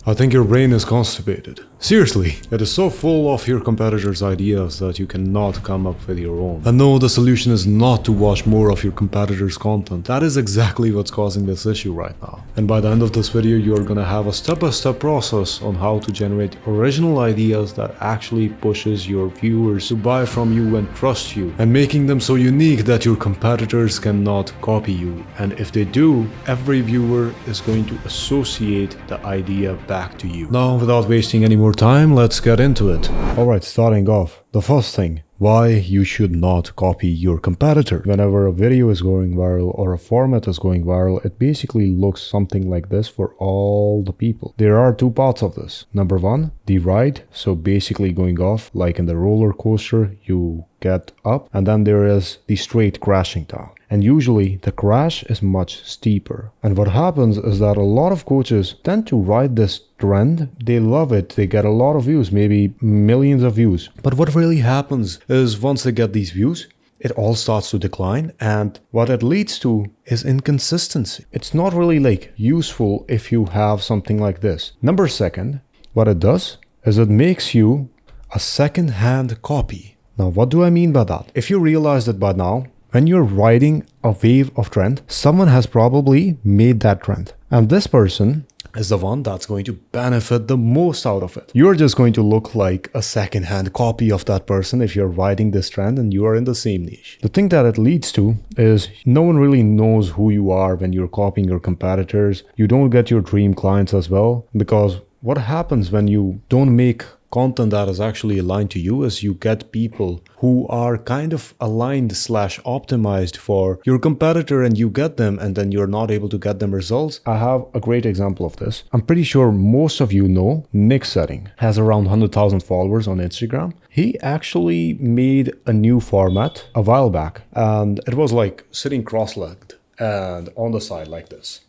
I think your brain is constipated. Seriously, it is so full of your competitors' ideas that you cannot come up with your own. And no, the solution is not to watch more of your competitors' content. That is exactly what's causing this issue right now. And by the end of this video, you're gonna have a step-by-step process on how to generate original ideas that actually pushes your viewers to buy from you and trust you, and making them so unique that your competitors cannot copy you. And if they do, every viewer is going to associate the idea back to you. Now, without wasting any more time, let's get into it. Alright, starting off, the first thing, why you should not copy your competitor. Whenever a video is going viral or a format is going viral, it basically looks something like this for all the people. There are two parts of this. Number one, the ride, so basically going off like in the roller coaster, you get up, and then there is the straight crashing down. And usually the crash is much steeper. And what happens is that a lot of coaches tend to ride this trend. They love it. They get a lot of views, maybe millions of views. But what really happens is once they get these views, it all starts to decline, and what it leads to is inconsistency. It's not really like useful if you have something like this. Number second, what it does is it makes you a second-hand copy. Now, what do I mean by that? If you realize that by now, when you're riding a wave of trend, someone has probably made that trend. And this person is the one that's going to benefit the most out of it. You're just going to look like a second-hand copy of that person if you're riding this trend and you are in the same niche. The thing that it leads to is no one really knows who you are when you're copying your competitors. You don't get your dream clients as well, because what happens when you don't make content that is actually aligned to you is you get people who are kind of aligned / optimized for your competitor, and you get them and then you're not able to get them results. I have a great example of this. I'm pretty sure most of you know Nick Setting has around 100,000 followers on Instagram. He actually made a new format a while back, and it was like sitting cross-legged and on the side like this.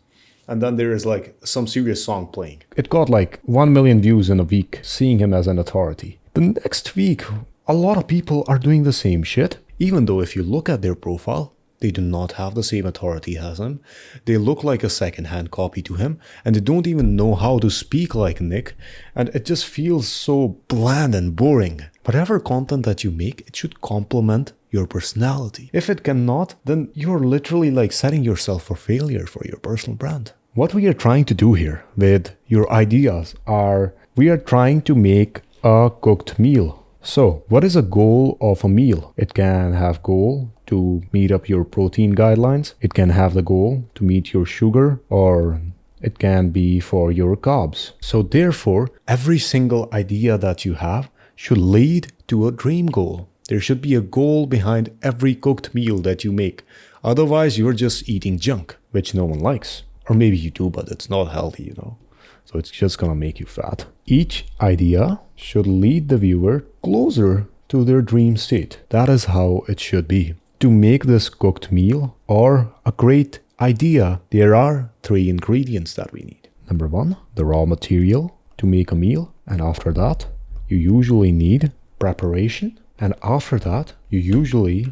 And then there is like some serious song playing. It got like 1 million views in a week, seeing him as an authority. The next week, a lot of people are doing the same shit, even though if you look at their profile, they do not have the same authority as him. They look like a second-hand copy to him, and they don't even know how to speak like Nick, and it just feels so bland and boring. Whatever content that you make, it should complement your personality. If it cannot, then you're literally like setting yourself for failure for your personal brand. What we are trying to do here with your ideas are, we are trying to make a cooked meal. So what is a goal of a meal? It can have goal to meet up your protein guidelines. It can have the goal to meet your sugar, or it can be for your carbs. So therefore, every single idea that you have should lead to a dream goal. There should be a goal behind every cooked meal that you make. Otherwise, you're just eating junk, which no one likes. Or maybe you do, but it's not healthy, you know. So it's just gonna make you fat. Each idea should lead the viewer closer to their dream state. That is how it should be. To make this cooked meal or a great idea, there are 3 ingredients that we need. Number one, the raw material to make a meal. And after that, you usually need preparation. And after that, you usually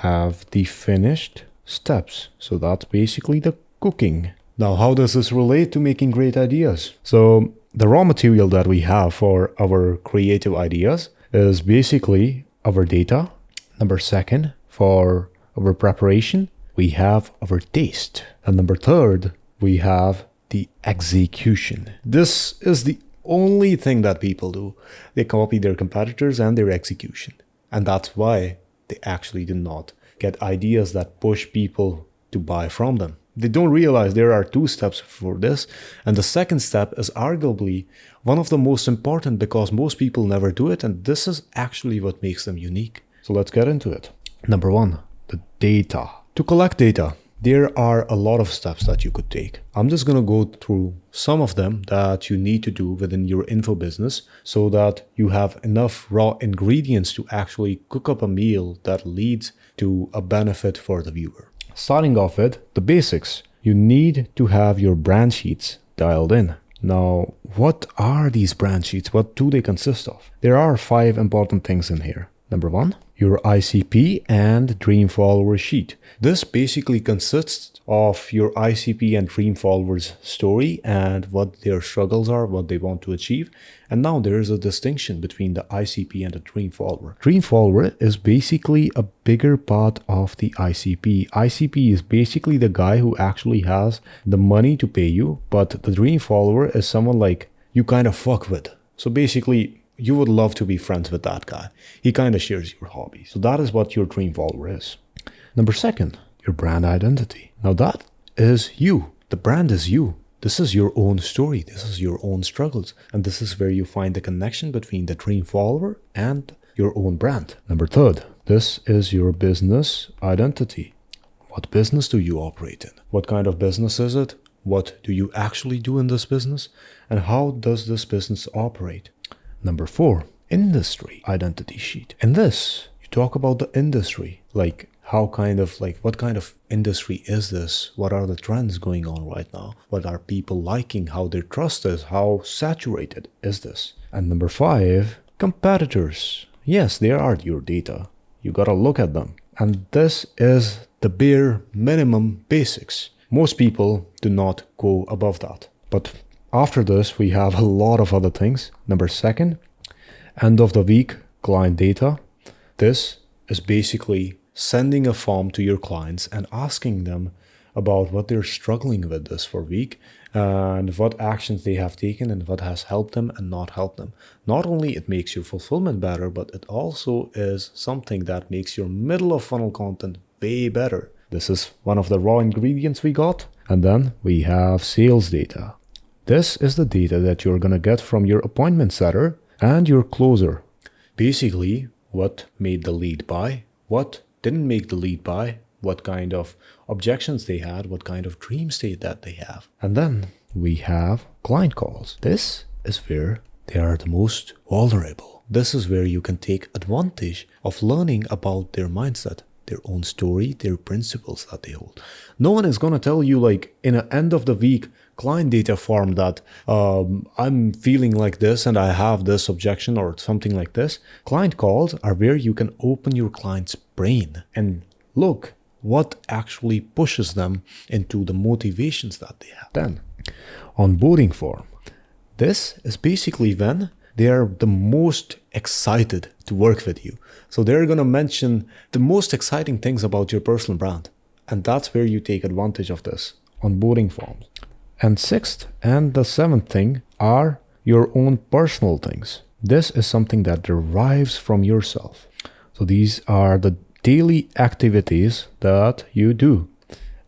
have the finished steps. So that's basically the cooking. Now, how does this relate to making great ideas? So the raw material that we have for our creative ideas is basically our data. Number second, for our preparation, we have our taste. And number third, we have the execution. This is the only thing that people do. They copy their competitors and their execution. And that's why they actually do not get ideas that push people to buy from them. They don't realize there are 2 steps for this, and the second step is arguably one of the most important because most people never do it, and this is actually what makes them unique. So let's get into it. Number one, the data. To collect data, there are a lot of steps that you could take. I'm just going to go through some of them that you need to do within your info business so that you have enough raw ingredients to actually cook up a meal that leads to a benefit for the viewer. Starting off with the basics, you need to have your brand sheets dialed in. Now, what are these brand sheets? What do they consist of? There are 5 important things in here. Number one, your ICP and dream follower sheet. This basically consists of your ICP and dream followers story and what their struggles are, what they want to achieve. And now there is a distinction between the ICP and the dream follower. Dream follower is basically a bigger part of the ICP. ICP is basically the guy who actually has the money to pay you, but the dream follower is someone like you kind of fuck with. So basically, you would love to be friends with that guy. He kind of shares your hobbies. So that is what your dream follower is. Number second, your brand identity. Now that is you. The brand is you. This is your own story. This is your own struggles. And this is where you find the connection between the dream follower and your own brand. Number third, this is your business identity. What business do you operate in? What kind of business is it? What do you actually do in this business? And how does this business operate? Number four, industry identity sheet. In this, you talk about the industry, like what kind of industry is this? What are the trends going on right now? What are people liking? How their trust is? How saturated is this? And number five, competitors. Yes, they are your data. You gotta look at them. And this is the bare minimum basics. Most people do not go above that. But after this, we have a lot of other things. Number second, end of the week client data. This is basically sending a form to your clients and asking them about what they're struggling with this for week and what actions they have taken and what has helped them and not helped them. Not only it makes your fulfillment better, but it also is something that makes your middle of funnel content way better. This is one of the raw ingredients we got. And then we have sales data. This is the data that you're gonna get from your appointment setter and your closer. Basically, what made the lead buy, what didn't make the lead buy, what kind of objections they had, what kind of dream state that they have. And then we have client calls. This is where they are the most vulnerable. This is where you can take advantage of learning about their mindset, their own story, their principles that they hold. No one is going to tell you like in an end of the week client data form that I'm feeling like this and I have this objection or something like this. Client calls are where you can open your client's brain and look what actually pushes them into the motivations that they have. Then, onboarding form. This is basically when they are the most excited to work with you. So they're going to mention the most exciting things about your personal brand. And that's where you take advantage of this, onboarding forms. And sixth and the seventh thing are your own personal things. This is something that derives from yourself. So these are the daily activities that you do.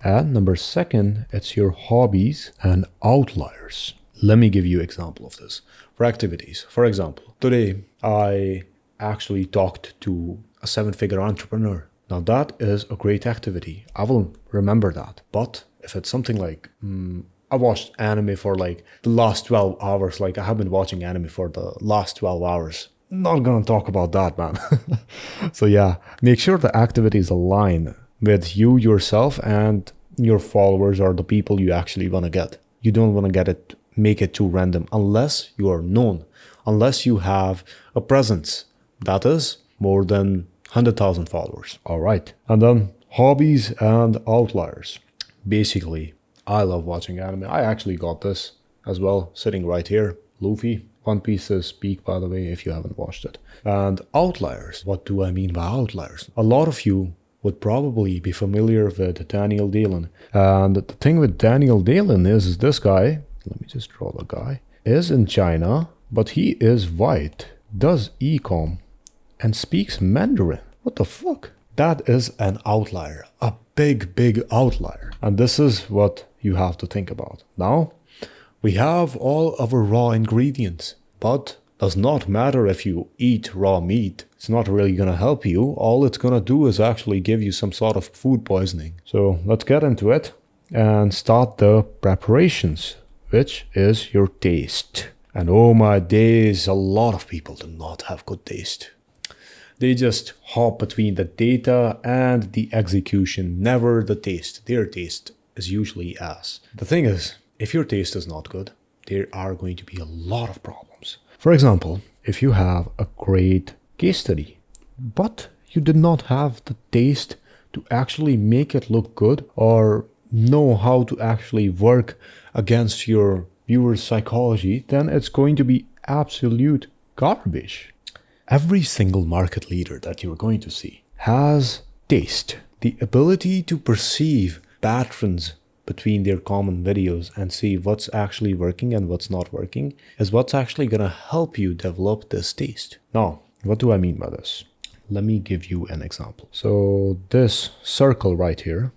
And number second, it's your hobbies and outliers. Let me give you an example of this. For activities, for example, today I actually talked to a 7-figure entrepreneur. Now that is a great activity. I will remember that. But if it's something like, I watched anime for like the last 12 hours, like I have been watching anime for the last 12 hours. Not gonna talk about that, man. So yeah, make sure the activities align with you yourself and your followers or the people you actually wanna get. You don't wanna make it too random unless you are known, unless you have a presence that is more than 100,000 followers. All right. And then hobbies and outliers. Basically, I love watching anime. I actually got this as well, sitting right here. Luffy, One Piece's peak, by the way, if you haven't watched it. And outliers. What do I mean by outliers? A lot of you would probably be familiar with Daniel Dalen. And the thing with Daniel Dalen is this guy, let me just draw the guy, is in China, but he is white, does e-com, and speaks Mandarin. What the fuck? That is an outlier, a big outlier. And this is what you have to think about. Now, we have all of our raw ingredients, but does not matter if you eat raw meat. It's not really gonna help you. All it's gonna do is actually give you some sort of food poisoning. So let's get into it and start the preparations, which is your taste. And oh my days, a lot of people do not have good taste. They just hop between the data and the execution, never the taste. Their taste is usually ass. The thing is, if your taste is not good, there are going to be a lot of problems. For example, if you have a great case study, but you did not have the taste to actually make it look good or know how to actually work against your viewer's psychology, then it's going to be absolute garbage. Every single market leader that you're going to see has taste, the ability to perceive patterns between their common videos and see what's actually working and what's not working is what's actually going to help you develop this taste. Now, what do I mean by this? Let me give you an example. So this circle right here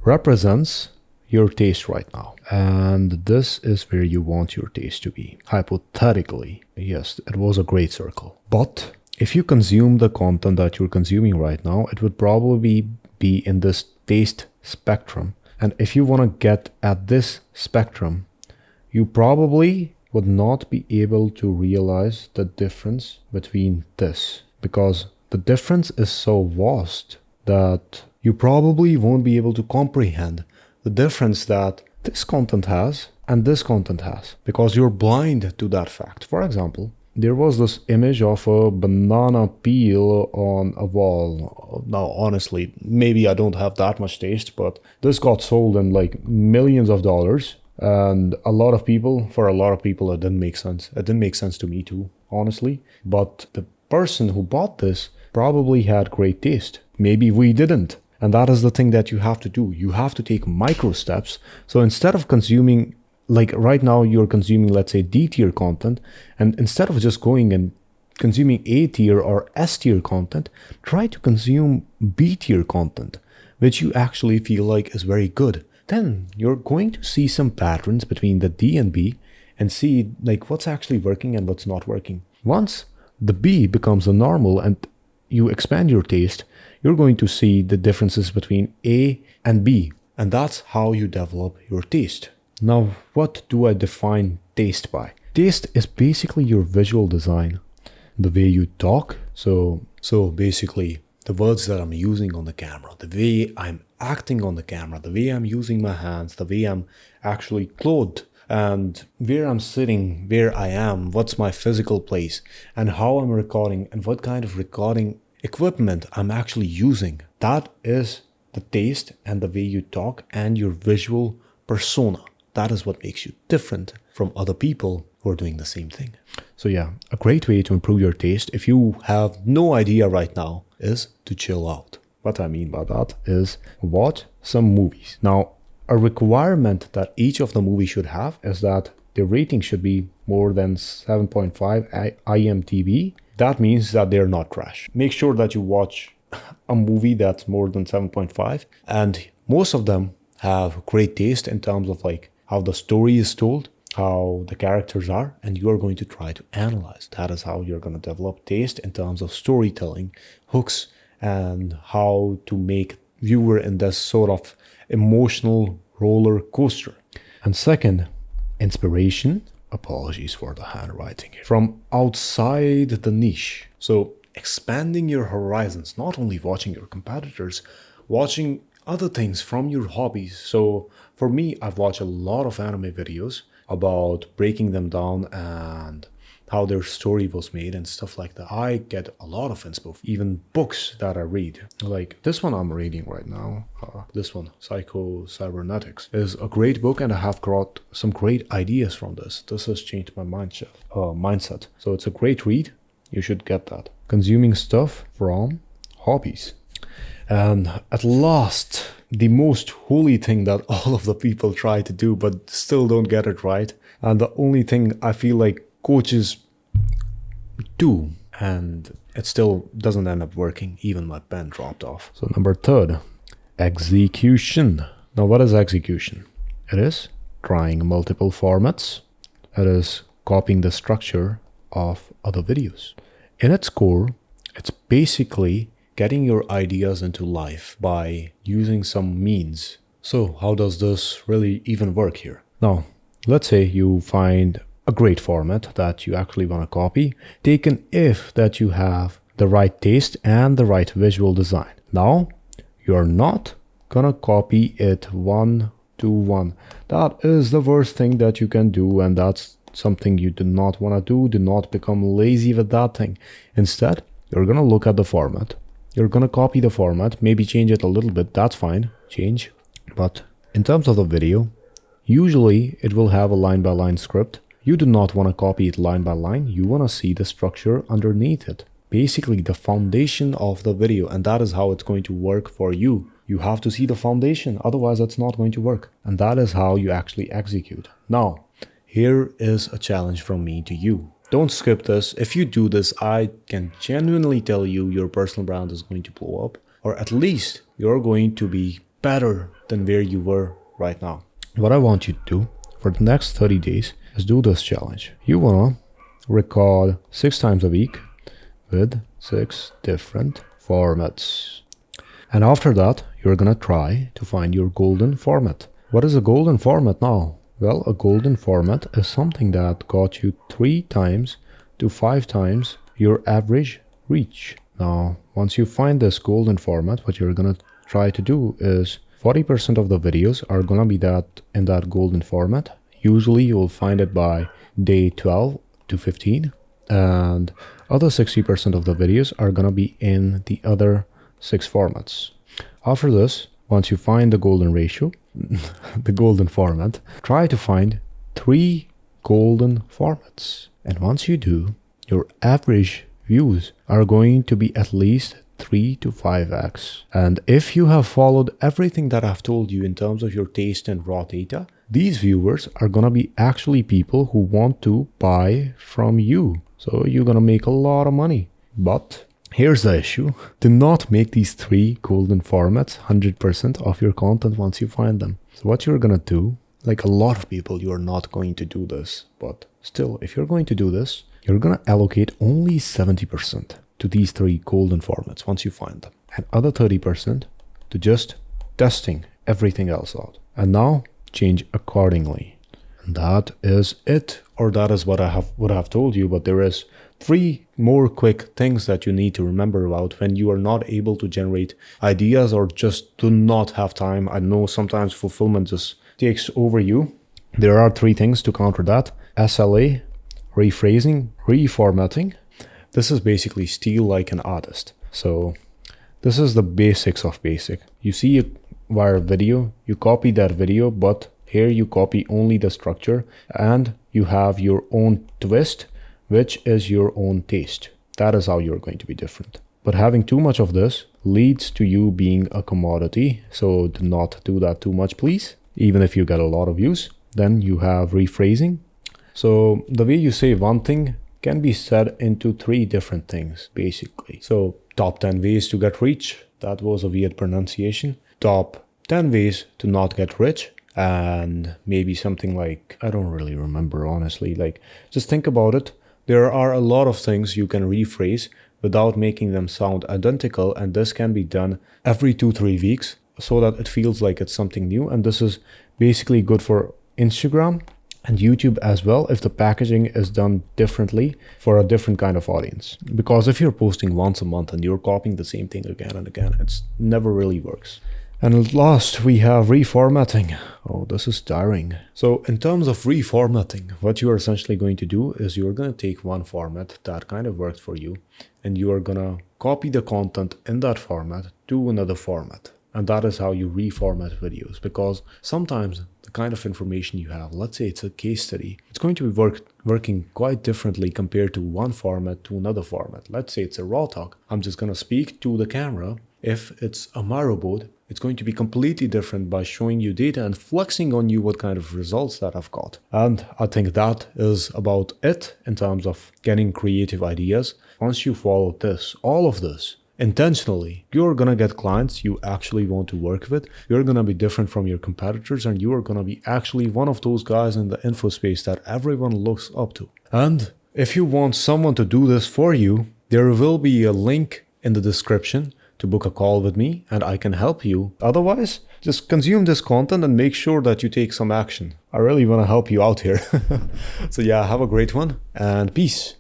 represents your taste right now. And this is where you want your taste to be. Hypothetically, yes, it was a great circle. But if you consume the content that you're consuming right now, it would probably be in this taste spectrum. And if you want to get at this spectrum, you probably would not be able to realize the difference between this, because the difference is so vast that you probably won't be able to comprehend the difference that this content has and this content has, because you're blind to that fact. For example, there was this image of a banana peel on a wall. Now, honestly, maybe I don't have that much taste, but this got sold in like millions of dollars. And for a lot of people, it didn't make sense. It didn't make sense to me too, honestly. But the person who bought this probably had great taste. Maybe we didn't. And that is the thing that you have to do. You have to take micro steps. So instead of consuming, like right now you're consuming, let's say, D tier content, and instead of just going and consuming A tier or S tier content, try to consume B tier content, which you actually feel like is very good. Then you're going to see some patterns between the D and B and see like what's actually working and what's not working. Once the B becomes a normal and you expand your taste, you're going to see the differences between A and B. And that's how you develop your taste. Now, what do I define taste by? Taste is basically your visual design, the way you talk. So basically the words that I'm using on the camera, the way I'm acting on the camera, the way I'm using my hands, the way I'm actually clothed, and where I'm sitting, where I am, what's my physical place, and how I'm recording, and what kind of recording equipment I'm actually using. That is the taste and the way you talk and your visual persona. That is what makes you different from other people who are doing the same thing. So yeah, a great way to improve your taste, if you have no idea right now, is to chill out. What I mean by that is watch some movies. Now, a requirement that each of the movies should have is that the rating should be more than 7.5 IMDb. That means that they're not trash. Make sure that you watch a movie that's more than 7.5, and most of them have great taste in terms of like how the story is told, how the characters are, and you are going to try to analyze. That is how you're going to develop taste in terms of storytelling, hooks, and how to make viewer in this sort of emotional roller coaster. And second, inspiration. Apologies for the handwriting here. From outside the niche. So expanding your horizons, not only watching your competitors, watching other things from your hobbies. So for me, I've watched a lot of anime videos about breaking them down and how their story was made and stuff like that. I get a lot of inspo, even books that I read. Like this one I'm reading right now, this one, Psycho-Cybernetics, is a great book, and I have got some great ideas from this. This has changed my mindset. So it's a great read. You should get that. Consuming stuff from hobbies. And at last, the most holy thing that all of the people try to do but still don't get it right, and the only thing I feel like coaches do, and it still doesn't end up working. Even my pen dropped off. So number third, execution. Now what is execution? It is trying multiple formats. It is copying the structure of other videos. In its core, it's basically getting your ideas into life by using some means. So how does this really even work here? Now, let's say you find a great format that you actually want to copy, taken if that you have the right taste and the right visual design. Now, you're not gonna copy it 1-to-1. That is the worst thing that you can do, and that's something you do not want to do. Do not become lazy with that thing. Instead, you're gonna look at the format you're gonna copy the format, maybe change it a little bit, that's fine, change. But in terms of the video, usually it will have a line-by-line script. You do not want to copy it line by line, you want to see the structure underneath it. Basically the foundation of the video, and that is how it's going to work for you. You have to see the foundation, otherwise it's not going to work. And that is how you actually execute. Now, here is a challenge from me to you. Don't skip this. If you do this, I can genuinely tell you your personal brand is going to blow up, or at least you're going to be better than where you were right now. What I want you to do for the next 30 days is do this challenge. You want to record 6 times a week with 6 different formats. And after that, you're gonna try to find your golden format. What is a golden format now? Well, a golden format is something that got you 3 times to 5 times your average reach. Now, once you find this golden format, what you're gonna try to do is 40% of the videos are gonna be in that golden format. Usually you'll find it by day 12 to 15, and other 60% of the videos are gonna be in the other 6 formats. After this, once you find the golden ratio, the golden format, try to find 3 golden formats. And once you do, your average views are going to be at least 3 to 5x. And if you have followed everything that I've told you in terms of your taste and raw data, these viewers are gonna be actually people who want to buy from you. So you're gonna make a lot of money. But here's the issue. Do not make these 3 golden formats 100% of your content once you find them. So what you're gonna do, like a lot of people, you're not going to do this. But still, if you're going to do this, you're gonna allocate only 70% to these 3 golden formats once you find them. And other 30% to just testing everything else out. And now change accordingly. And that is it. Or that is what I would have told you, but there is 3 more quick things that you need to remember about when you are not able to generate ideas or just do not have time. I know sometimes fulfillment just takes over you. There are 3 things to counter that. SLA, rephrasing, reformatting. This is basically steal like an artist. So this is the basics of basic. You see a viral video, you copy that video, but here you copy only the structure and you have your own twist, which is your own taste. That is how you're going to be different. But having too much of this leads to you being a commodity. So do not do that too much, please. Even if you get a lot of views. Then you have rephrasing. So the way you say one thing can be said into 3 different things, basically. So top 10 ways to get rich. That was a weird pronunciation. Top 10 ways to not get rich. And maybe something like, I don't really remember, honestly. Like, just think about it. There are a lot of things you can rephrase without making them sound identical. And this can be done every 2-3 weeks so that it feels like it's something new. And this is basically good for Instagram and YouTube as well, if the packaging is done differently for a different kind of audience. Because if you're posting once a month and you're copying the same thing again and again, it's never really works. And at last, we have reformatting. Oh, this is tiring. So in terms of reformatting, what you are essentially going to do is you're going to take one format that kind of worked for you, and you are going to copy the content in that format to another format. And that is how you reformat videos, because sometimes the kind of information you have, let's say it's a case study, it's going to be working quite differently compared to one format to another format. Let's say it's a raw talk. I'm just going to speak to the camera. If it's a Miro board, it's going to be completely different by showing you data and flexing on you what kind of results that I've got. And I think that is about it in terms of getting creative ideas. Once you follow this, all of this, intentionally, you're gonna get clients you actually want to work with. You're gonna be different from your competitors, and you are gonna be actually one of those guys in the info space that everyone looks up to. And if you want someone to do this for you, there will be a link in the description to book a call with me, and I can help you. Otherwise, just consume this content and make sure that you take some action. I really want to help you out here. So yeah, have a great one and peace.